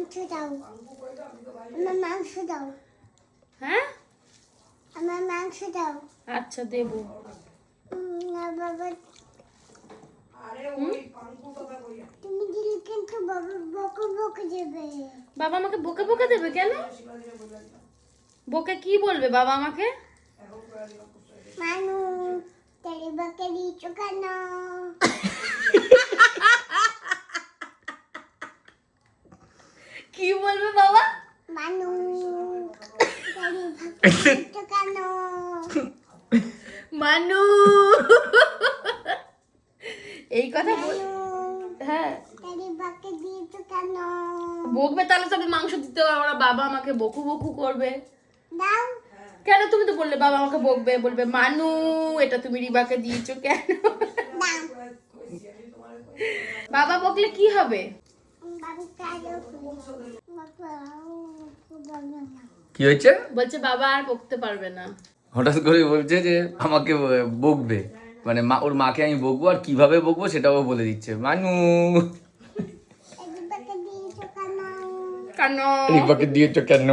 মাংস দাও, আমার মাংস দাও, হ্যাঁ আমার মাংস দাও। আচ্ছা দেবো। না বাবা, তুমি দিলে কিন্তু বাবা বকে বকে দেবে। বাবা আমাকে বকে বকে দেবে কেন? বকে কি বলবে বাবা আমাকে? মানু তেরে বকে দিয়েছো কেন? কি বলবে বাবা? মানু তেরে বকে দিয়েছো কেন? মানু এই কথা বল। মানু হ্যাঁ তেরে বকে দিয়েছো কেন? বকবে, তাহলে তো আমি মাংস দিতে পারবো না, বাবা আমাকে বকু বকু করবে। দাও। কেন? তুমি তো বললে বাবা আমাকে বকবে, বলবে মানু এটা তুমি রিবাকে দিয়েছো কেন? দাও। বাবা বকলে কি হবে? বাবা কালো বাবা বলো না। কি হয়েছে? বলছে বাবা আর বকতে পারবে না। হঠাৎ করে বলছে যে আমাকে বকবে, মানে মা ওর মাকে আমি বকবো, আর কিভাবে বকবো সেটাও বলে দিচ্ছে। মানু তেরে বকে দিয়েছো কেন? কেন? রিবাকে দিয়েছো কেন?